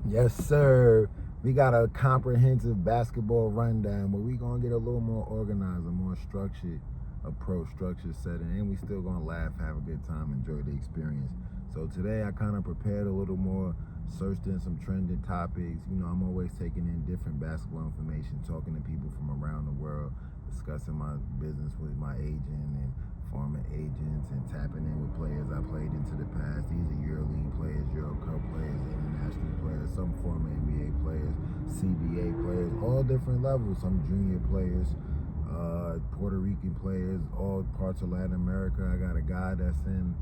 Yes, sir. We got a comprehensive basketball rundown, but we gonna get a little more organized, a more structured approach, structured setting, and we still gonna laugh, have a good time, enjoy the experience. So today I kind of prepared a little more, searched in some trending topics. You know, I'm always taking in different basketball information, talking to people from around the world, discussing my business with my agent and former agents, and tapping in with players I played into the past. These are EuroLeague players, Euro Cup players, international players, some former NBA players, CBA players, all different levels. Some junior players, Puerto Rican players, all parts of Latin America. I got a guy that's in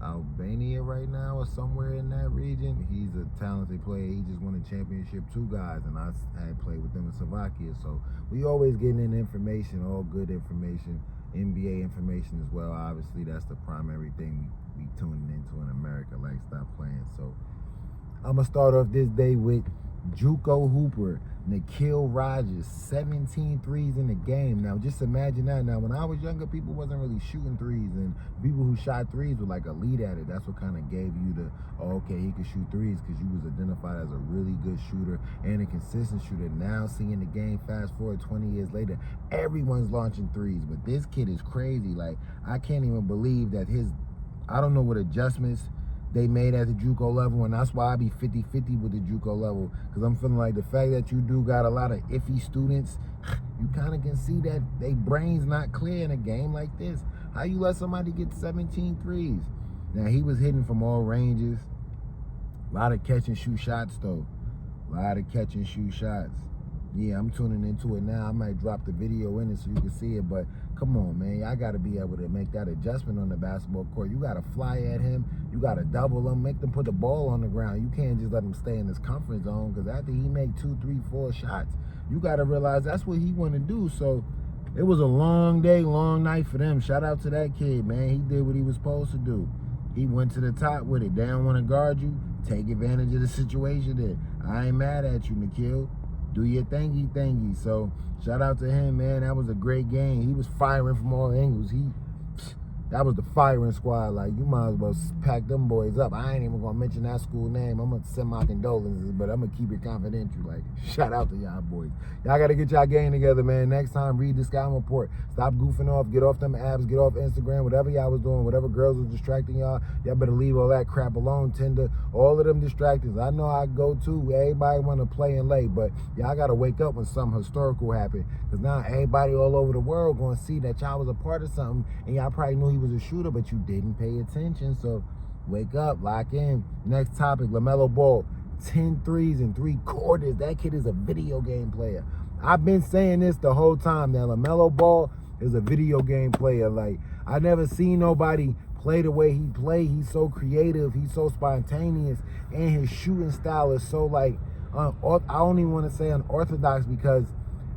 Albania right now or somewhere in that region. He's a talented player. He just won a championship, 2 guys, and I had played with them in Slovakia. So we always getting in information, all good information, NBA information as well. Obviously, that's the primary thing we tuning into in America. Like, stop playing. So I'm going to start off this day with JUCO hooper Mikel Rodgers, 17 threes in the game. Now, just imagine that. Now, when I was younger, people wasn't really shooting threes, and people who shot threes were like elite at it. That's what kind of gave you the, oh, okay, he could shoot threes, because you was identified as a really good shooter and a consistent shooter. Now, seeing the game, fast forward 20 years later, everyone's launching threes, but this kid is crazy. Like, I can't even believe that I don't know what adjustments they made at the JUCO level, and that's why I be 50-50 with the JUCO level, because I'm feeling like the fact that you do got a lot of iffy students, you kind of can see that they brains not clear in a game like this. How you let somebody get 17 threes? Now, he was hitting from all ranges. A lot of catch and shoot shots, though. A lot of catch and shoot shots. Yeah, I'm tuning into it now. I might drop the video in it so you can see it, but come on, man. I got to be able to make that adjustment on the basketball court. You got to fly at him. You got to double him, make them put the ball on the ground. You can't just let him stay in his comfort zone, because after he make 2, 3, 4 shots, you got to realize that's what he want to do. So it was a long day, long night for them. Shout out to that kid, man. He did what he was supposed to do. He went to the top with it. They don't want to guard you. Take advantage of the situation there. I ain't mad at you, Mikel. Do your thingy. So shout out to him, man. That was a great game. He was firing from all angles. That was the firing squad. Like, you might as well pack them boys up. I ain't even gonna mention that school name. I'm gonna send my condolences, but I'm gonna keep it confidential. Like, shout out to y'all boys. Y'all gotta get y'all game together, man. Next time, read the scouting report. Stop goofing off. Get off them apps. Get off Instagram. Whatever y'all was doing, whatever girls was distracting y'all better leave all that crap alone. Tinder, all of them distractions. I know I go too. Everybody wanna play and lay, but y'all gotta wake up when something historical happened, because now everybody all over the world gonna see that y'all was a part of something, and y'all probably knew he was a shooter, but you didn't pay attention. So wake up, lock in. Next topic, Lamelo Ball, 10 threes in 3 quarters. That kid is a video game player. I've been saying this the whole time, that Lamelo Ball is a video game player. Like, I never seen nobody play the way he play. He's so creative, he's so spontaneous, and his shooting style is so, like, I don't even want to say unorthodox, because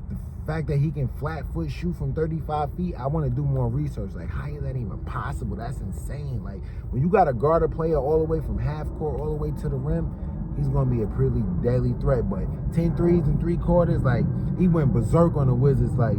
the fact that he can flat foot shoot from 35 feet, I want to do more research. Like, how is that even possible? That's insane. Like, when you got a guard player all the way from half court all the way to the rim, he's going to be a pretty deadly threat. But 10 threes in 3 quarters, like, he went berserk on the Wizards. Like,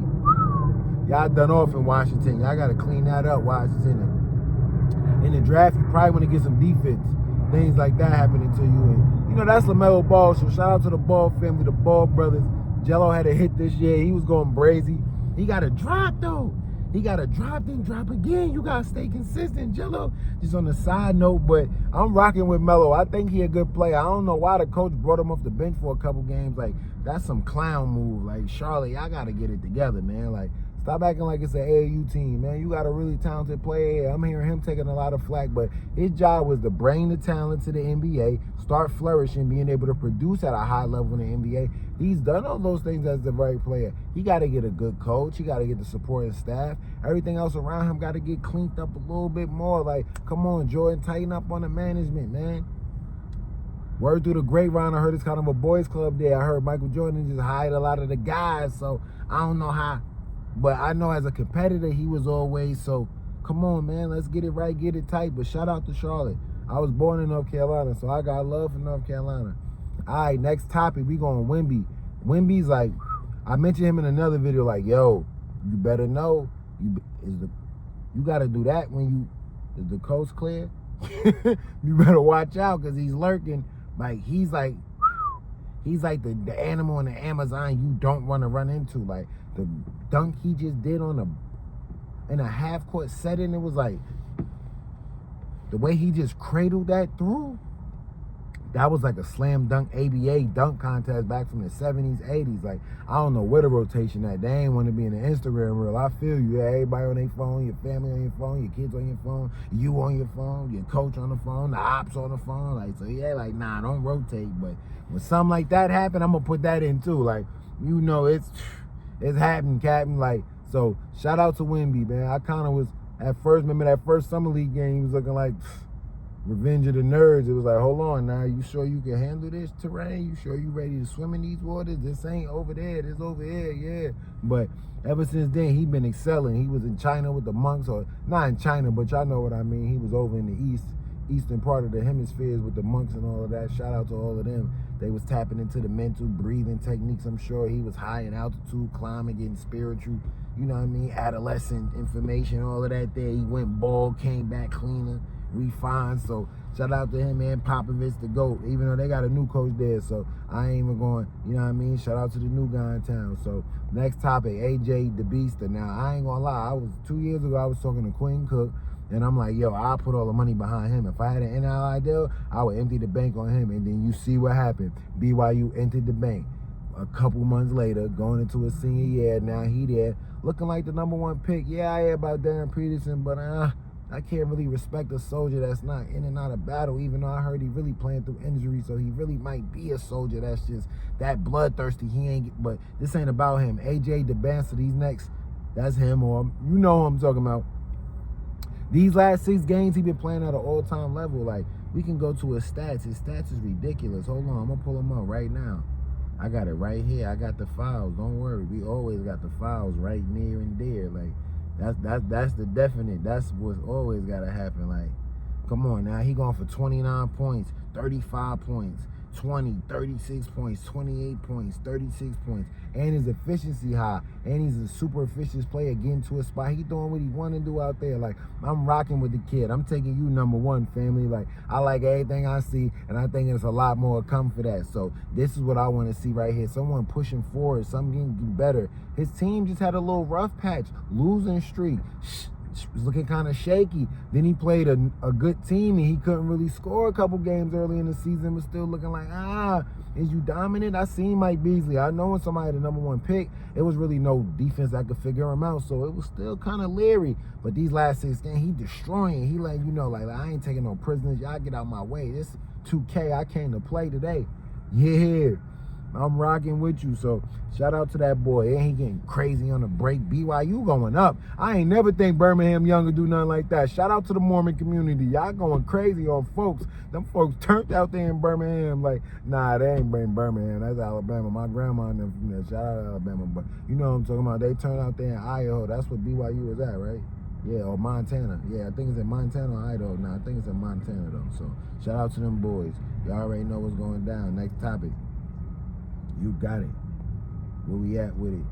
y'all done off in Washington. Y'all got to clean that up, Washington. In the draft, you probably want to get some defense. Things like that happening to you. And, you know, that's LaMelo Ball. So shout out to the Ball family, the Ball brothers. Jello had a hit this year. He was going brazy. He got a drop, though. He got a drop, then drop again. You got to stay consistent, Jello. Just on the side note, but I'm rocking with Melo. I think he a good player. I don't know why the coach brought him off the bench for a couple games. Like, that's some clown move. Like, Charlotte, y'all got to get it together, man. Like, stop acting like it's an AAU team, man. You got a really talented player here. I'm hearing him taking a lot of flack, but his job was to bring the talent to the NBA, start flourishing, being able to produce at a high level in the NBA. He's done all those things as the right player. He got to get a good coach. He got to get the supporting staff. Everything else around him got to get cleaned up a little bit more. Like, come on, Jordan, tighten up on the management, man. Word through the grapevine, I heard it's kind of a boys club there. I heard Michael Jordan just hired a lot of the guys, so I don't know how. But I know as a competitor, he was always, so come on, man, let's get it right, get it tight. But shout out to Charlotte. I was born in North Carolina, so I got love for North Carolina. All right, next topic, we going Wemby. Wemby's like, I mentioned him in another video, like, yo, you better know, you got to do that when is the coast clear? You better watch out, because he's lurking. Like, he's like, He's like the animal in the Amazon you don't want to run into. Like, the dunk he just did in a half-court setting, it was like, the way he just cradled that through, that was like a slam dunk ABA dunk contest back from the 70s, 80s. Like, I don't know where the rotation at. They ain't want to be in the Instagram reel. I feel you. Yeah, everybody on their phone, your family on your phone, your kids on your phone, you on your phone, your coach on the phone, the ops on the phone. Like, so yeah, like, nah, don't rotate. But when something like that happen, I'm going to put that in too. Like, you know, it's happening, Captain. Like, so shout out to Wemby, man. I kind of was, at first, remember that first Summer League game, he was looking like Revenge of the Nerds. It was like, hold on now, you sure you can handle this terrain? You sure you ready to swim in these waters? This ain't over there, this over here, yeah. But ever since then, he been excelling. He was in China with the monks, or not in China, but y'all know what I mean. He was over in the eastern part of the hemispheres with the monks and all of that. Shout out to all of them. They was tapping into the mental breathing techniques. I'm sure he was high in altitude, climbing, getting spiritual, you know what I mean, adolescent information, all of that there. He went bald, came back cleaner, refined. So shout out to him, man. Popovich the GOAT, even though they got a new coach there. So I ain't even going, you know what I mean? Shout out to the new guy in town. So next topic, AJ the Beaster. Now, I ain't gonna lie, 2 years ago, I was talking to Quinn Cook, and I'm like, yo, I'll put all the money behind him. If I had an NIL deal, I would empty the bank on him. And then you see what happened. BYU entered the bank. A couple months later, going into his senior year, now he there, looking like the #1 pick. Yeah, I hear about Darren Peterson, but I can't really respect a soldier that's not in and out of battle, even though I heard he really playing through injury, so he really might be a soldier that's just that bloodthirsty. He ain't, but this ain't about him. AJ DeBancer, these next, that's him, or you know who I'm talking about. These last 6 games, he been playing at an all-time level. Like, we can go to his stats. His stats is ridiculous. Hold on, I'm gonna pull him up right now. I got it right here. I got the files. Don't worry. We always got the files right near and there. Like, that's the definite. That's what's always gotta happen. Like, come on now. He going for 29 points, 35 points, 20, 36 points, 28 points, 36 points. And his efficiency high. And he's a super efficient player getting to a spot. He doing what he want to do out there. Like, I'm rocking with the kid. I'm taking you #1, family. Like, I like everything I see, and I think there's a lot more to come for that. So this is what I want to see right here. Someone pushing forward, something getting better. His team just had a little rough patch, losing streak. Was looking kind of shaky. Then he played a good team, and he couldn't really score a couple games early in the season, but still looking like, is you dominant? I seen Mike Beasley. I know when somebody had the #1 pick, it was really no defense that could figure him out, so it was still kind of leery. But these last 6 games, he destroying. He like, you know, like, I ain't taking no prisoners. Y'all get out my way. This 2K, I came to play today. Yeah. I'm rocking with you. So shout out to that boy. And he getting crazy on the break. BYU going up. I ain't never think Birmingham Young would do nothing like that. Shout out to the Mormon community. Y'all going crazy on folks. Them folks turned out there in Birmingham. Like, nah, they ain't bring Birmingham. That's Alabama. My grandma and them from there. Shout out to Alabama. But you know what I'm talking about. They turned out there in Idaho. That's what BYU is at, right? Yeah, or Montana. Yeah, I think it's in Montana or Idaho. Nah, I think it's in Montana, though. So shout out to them boys. Y'all already know what's going down. Next topic. You got it. Where we at with it?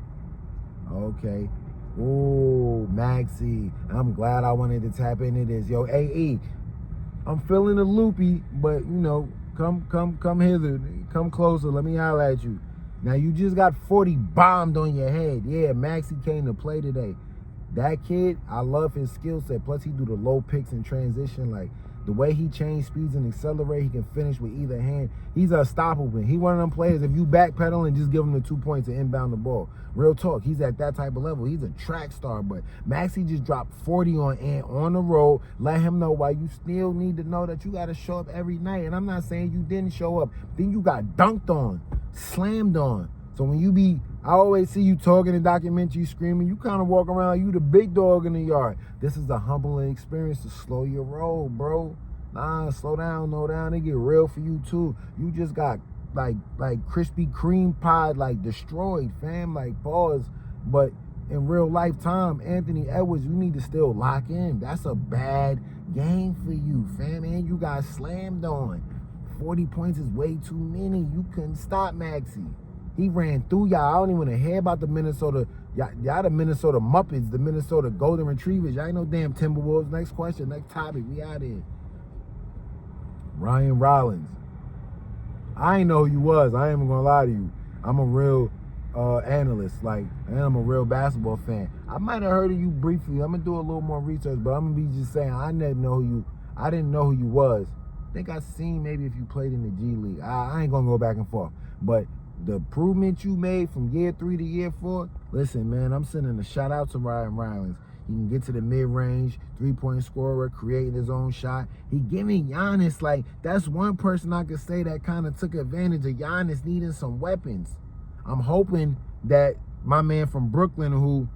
Okay. Ooh, Maxey. I'm glad I wanted to tap into this. Yo, AE, I'm feeling a loopy, but, you know, come hither. Come closer. Let me holler at you. Now, you just got 40 bombed on your head. Yeah, Maxey came to play today. That kid, I love his skill set. Plus, he do the low picks and transition. Like, the way he changed speeds and accelerate, he can finish with either hand. He's unstoppable. He one of them players, if you backpedal and just give him the 2 points and inbound the ball. Real talk, he's at that type of level. He's a track star, but Maxey just dropped 40 on the road. Let him know why you still need to know that you got to show up every night. And I'm not saying you didn't show up. Then you got dunked on, slammed on. So when you be, I always see you talking in documentaries, screaming, you kind of walk around like you the big dog in the yard. This is a humbling experience to slow your roll, bro. Nah, slow down, no down. It get real for you too. You just got like Krispy Kreme pie like destroyed, fam. Like, pause. But in real life time, Anthony Edwards, you need to still lock in. That's a bad game for you, fam. And you got slammed on. 40 points is way too many. You couldn't stop Maxey. He ran through y'all. I don't even want to hear about the Minnesota. Y'all the Minnesota Muppets, the Minnesota Golden Retrievers. Y'all ain't no damn Timberwolves. Next question, next topic. We out here. Ryan Rollins. I ain't know who you was. I ain't even gonna lie to you. I'm a real analyst, like, and I'm a real basketball fan. I might have heard of you briefly. I'm gonna do a little more research, but I'm gonna be just saying I didn't know who you was. I think I seen maybe if you played in the G League. I ain't gonna go back and forth, but the improvement you made from year 3 to year 4. Listen, man, I'm sending a shout out to Ryan Rollins. He can get to the mid-range, three-point scorer, creating his own shot. He giving Giannis, like, that's one person I could say that kind of took advantage of Giannis needing some weapons. I'm hoping that my man from Brooklyn, who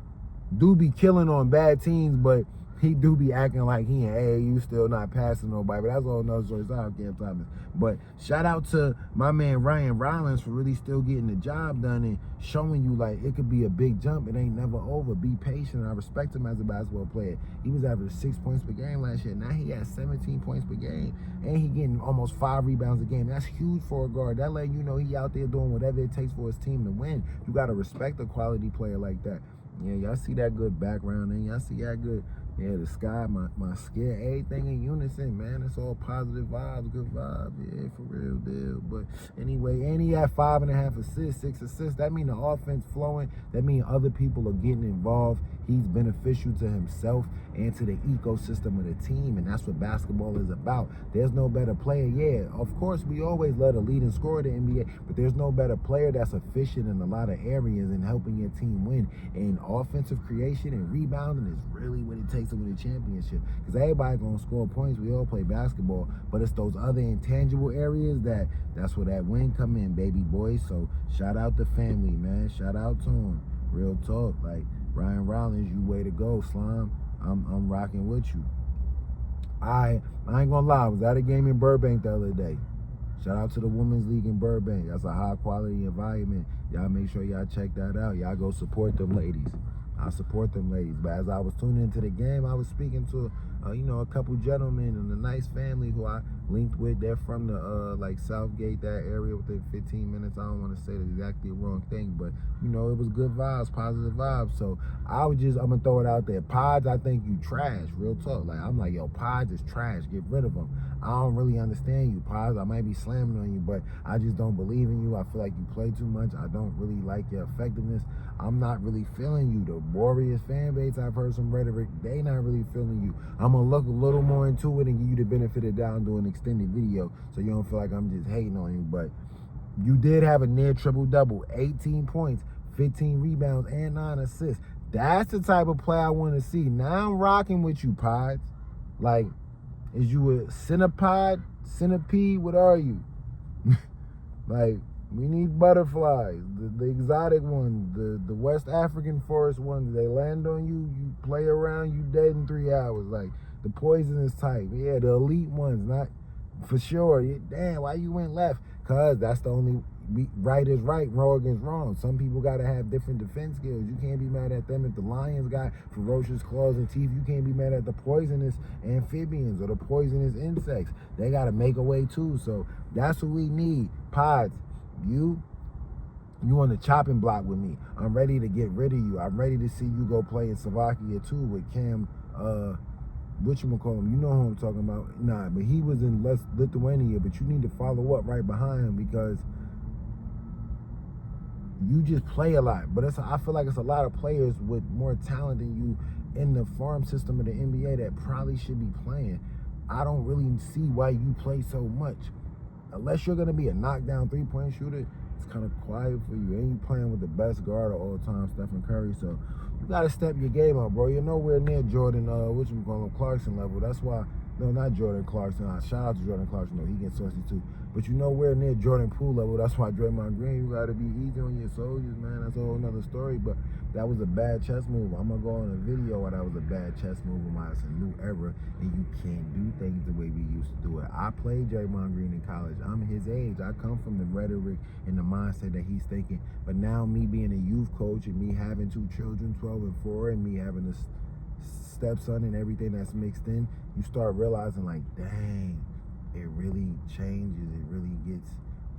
do be killing on bad teams, but he do be acting like he ain't AAU still not passing nobody. But that's all another story. Shout out Cam Thomas. But shout out to my man Ryan Rollins for really still getting the job done and showing you like it could be a big jump. It ain't never over. Be patient. I respect him as a basketball player. He was averaging 6 points per game last year. Now he has 17 points per game. And he getting almost 5 rebounds a game. That's huge for a guard. That letting you know he out there doing whatever it takes for his team to win. You got to respect a quality player like that. Yeah, y'all see that good background and y'all see that good. Yeah, the sky, my skin, everything in unison, man. It's all positive vibes, good vibes. Yeah, for real deal. But anyway, and he had 5.5 assists, 6 assists. That mean the offense flowing. That mean other people are getting involved. He's beneficial to himself and to the ecosystem of the team, and that's what basketball is about. There's no better player. Yeah, of course, we always let a leading scorer to the NBA, but there's no better player that's efficient in a lot of areas and helping your team win. And offensive creation and rebounding is really what it takes to win a championship. Because everybody gonna score points. We all play basketball, but it's those other intangible areas that's where that win come in, baby boy. So shout out the family, man. Shout out to him. Real talk, like Ryan Rollins, you way to go, Slime. I'm rocking with you. I ain't gonna lie, I was at a game in Burbank the other day. Shout out to the Women's League in Burbank. That's a high quality environment. Y'all make sure y'all check that out. Y'all go support them ladies. I support them ladies. But as I was tuning into the game, I was speaking to a couple gentlemen and a nice family who I linked with. They're from the like Southgate, that area, within 15 minutes. I don't want to say exactly the wrong thing, but it was good vibes, positive vibes. So I'm gonna throw it out there. Podz, I think you trash, real talk. Like, I'm like, yo, Podz is trash. Get rid of him. I don't really understand you, Podz. I might be slamming on you, but I just don't believe in you. I feel like you play too much. I don't really like your effectiveness. I'm not really feeling you. The Warriors fan base, I've heard some rhetoric, they not really feeling you. I'm gonna look a little more into it and give you the benefit of doubt and do an extended video so you don't feel like I'm just hating on you. But you did have a near triple-double, 18 points, 15 rebounds, and 9 assists. That's the type of play I want to see. Now I'm rocking with you, Podz. Like, is you a centipede? What are you? Like, we need butterflies, the exotic ones, the West African forest ones. They land on you, you play around, you dead in 3 hours. Like, the poisonous type. Yeah, the elite ones, not for sure. Damn, why you went left? Because that's the only, right is right, wrong is wrong. Some people got to have different defense skills. You can't be mad at them if the lions got ferocious claws and teeth. You can't be mad at the poisonous amphibians or the poisonous insects. They got to make a way too. So that's what we need. Podz, you on the chopping block with me. I'm ready to get rid of you. I'm ready to see you go play in Slovakia too with Cam, whatchamacallem, you know who I'm talking about. Nah, but he was in Lithuania, but you need to follow up right behind him because you just play a lot. But I feel like it's a lot of players with more talent than you in the farm system of the NBA that probably should be playing. I don't really see why you play so much. Unless you're going to be a knockdown three-point shooter, it's kind of quiet for you. And you playing with the best guard of all time, Stephen Curry. So you got to step your game up, bro. You're nowhere near Jordan, Clarkson level. That's why, no, not Jordan Clarkson. Shout out to Jordan Clarkson. No, he gets saucy too. But you're nowhere near Jordan Poole level. That's why Draymond Green, you got to be easy on your soldiers, man. That's a whole nother story. But that was a bad chess move. I'm going to go on a video where that was a bad chess move. It's a new era, and you can't do things the way we used to do it. I played Draymond Green in college. I'm his age. I come from the rhetoric and the mindset that he's thinking. But now me being a youth coach and me having 2 children, 12 and 4, and me having a stepson and everything that's mixed in, you start realizing like, dang, it really changes. It really gets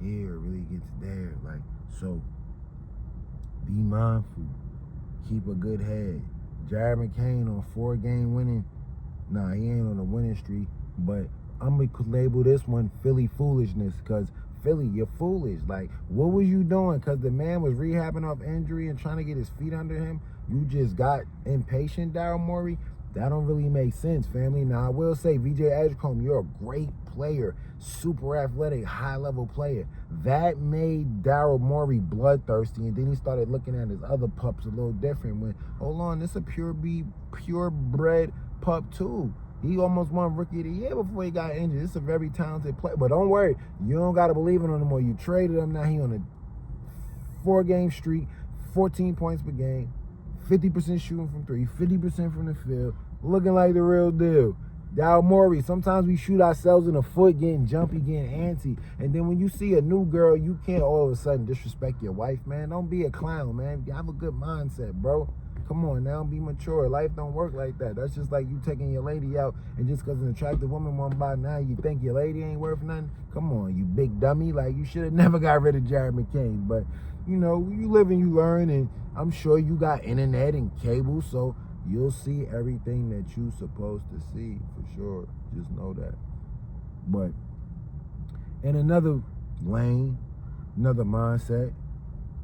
here. It really gets there. Like, so be mindful. Keep a good head. Jared McCain on 4-game winning. Nah, he ain't on a winning streak, but I'm going to label this one Philly foolishness because Philly, you're foolish. Like, what was you doing? Because the man was rehabbing off injury and trying to get his feet under him. You just got impatient, Daryl Morey. That don't really make sense, family. Now, I will say, VJ Edgecombe, you're a great player, super athletic, high-level player. That made Daryl Morey bloodthirsty, and then he started looking at his other pups a little different. When, hold on, this is a purebred pup, too. He almost won Rookie of the Year before he got injured. This is a very talented player. But don't worry, you don't got to believe in him anymore. You traded him. Now he on a 4-game streak, 14 points per game, 50% shooting from 3, 50% from the field, looking like the real deal. Daryl Morey, sometimes we shoot ourselves in the foot, getting jumpy, getting antsy. And then when you see a new girl, you can't all of a sudden disrespect your wife, man. Don't be a clown, man. Have a good mindset, bro. Come on now, be mature. Life don't work like that. That's just like you taking your lady out, and just because an attractive woman won't buy now, you think your lady ain't worth nothing? Come on, you big dummy. Like, you should have never got rid of Jared McCain. But, you know, you live and you learn, and I'm sure you got internet and cable, so you'll see everything that you're supposed to see, for sure. Just know that. But in another lane, another mindset,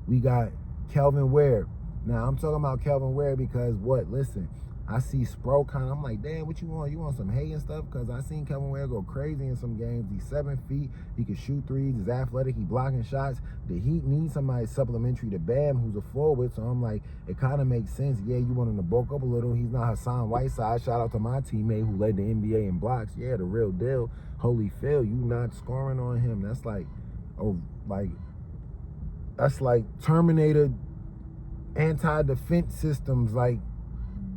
we got Kelvin Ware. Now, I'm talking about Kelvin Ware because what? Listen, I see Spro kind of, I'm like, damn, what you want? You want some hate and stuff? Because I seen Kelvin Ware go crazy in some games. He's 7 feet. He can shoot threes. He's athletic. He blocking shots. The Heat need somebody supplementary to Bam, who's a forward. So I'm like, it kind of makes sense. Yeah, you want him to bulk up a little. He's not Hassan Whiteside. Shout out to my teammate who led the NBA in blocks. Yeah, the real deal. Holy Phil, you not scoring on him. That's like, that's like Terminator anti-defense systems, like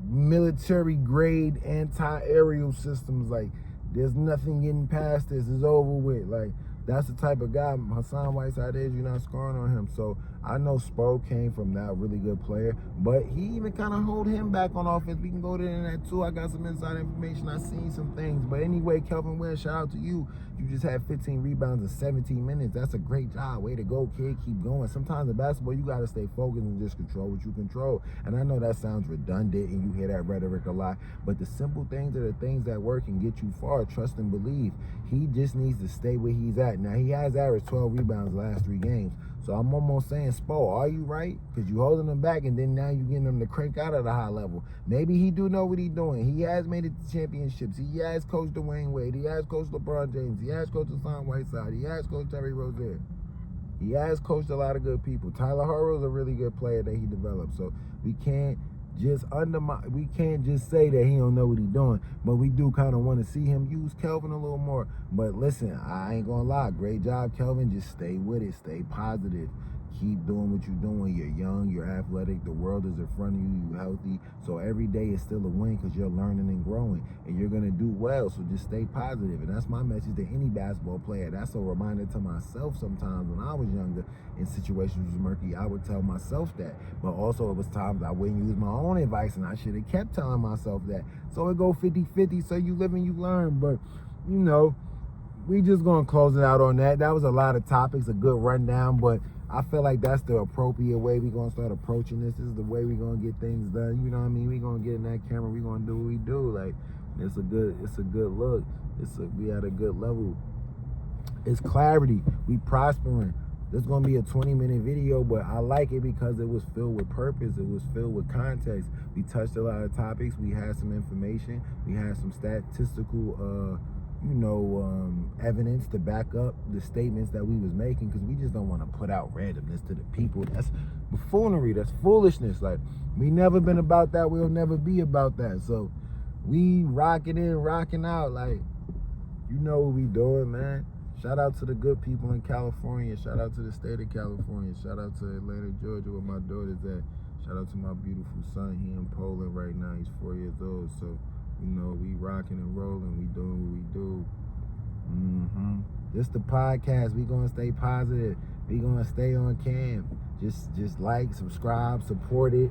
military grade anti-aerial systems. Like, there's nothing getting past this. It's over with. Like, that's the type of guy Hassan Whiteside is. You're not scoring on him. So I know Spo came from that really good player, but he even kind of hold him back on offense. We can go to the internet too. I got some inside information. I seen some things. But anyway, Kelvin Ware, shout out to you. You just had 15 rebounds in 17 minutes. That's a great job. Way to go, kid. Keep going. Sometimes in basketball, you got to stay focused and just control what you control. And I know that sounds redundant and you hear that rhetoric a lot, but the simple things are the things that work and get you far. Trust and believe. He just needs to stay where he's at. Now, he has averaged 12 rebounds the last 3 games. So I'm almost saying, Spo, are you right? Because you holding him back, and then now you getting him to crank out at a high level. Maybe he do know what he's doing. He has made it to championships. He has coached Dwayne Wade. He has coached LeBron James. He has coached Hassan Whiteside. He has coached Terry Rozier. He has coached a lot of good people. Tyler Herro's a really good player that he developed. So we can't just say that he don't know what he's doing, but we do kind of want to see him use Kelvin a little more. But listen, I ain't gonna lie, great job, Kelvin. Just stay with it, stay positive, keep doing what you're doing. You're young, you're athletic, the world is in front of you, you're healthy, so every day is still a win because you're learning and growing, and you're gonna do well. So just stay positive, and that's my message to any basketball player. That's a reminder to myself. Sometimes when I was younger in situations was murky, I would tell myself that, but also it was times I wouldn't use my own advice, and I should have kept telling myself that. So it go 50-50, so you live and you learn. But you know, we just gonna close it out on that. That was a lot of topics, a good rundown, but I feel like that's the appropriate way we're gonna start approaching this. This is the way we're gonna get things done. You know what I mean? We're gonna get in that camera, we're gonna do what we do. Like, it's a good look. We at a good level. It's clarity. We prospering. This is going to be a 20-minute video, but I like it because it was filled with purpose. It was filled with context. We touched a lot of topics. We had some information. We had some statistical, evidence to back up the statements that we was making, because we just don't want to put out randomness to the people. That's buffoonery. That's foolishness. Like, we never been about that. We'll never be about that. So we rocking in, rocking out. Like, you know what we doing, man. Shout out to the good people in California. Shout out to the state of California. Shout out to Atlanta, Georgia, where my daughter's at. Shout out to my beautiful son. He in Poland right now. He's 4 years old. So, you know, we rocking and rolling. We doing what we do. This the podcast. We gonna stay positive. We gonna stay on cam. Just like, subscribe, support it,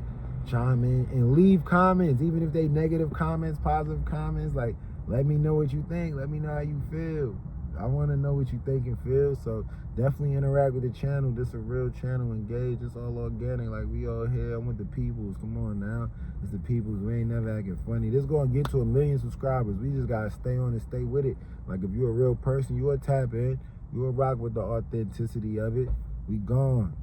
chime in, and leave comments. Even if they negative comments, positive comments. Like, let me know what you think. Let me know how you feel. I want to know what you think and feel, so definitely interact with the channel. This a real channel, engage. It's all organic, like we all here. I'm with the peoples. Come on now. It's the peoples. We ain't never acting funny. This going to get to 1 million subscribers. We just got to stay on and stay with it. Like, if you're a real person, you'll tap in. You will rock with the authenticity of it. We gone.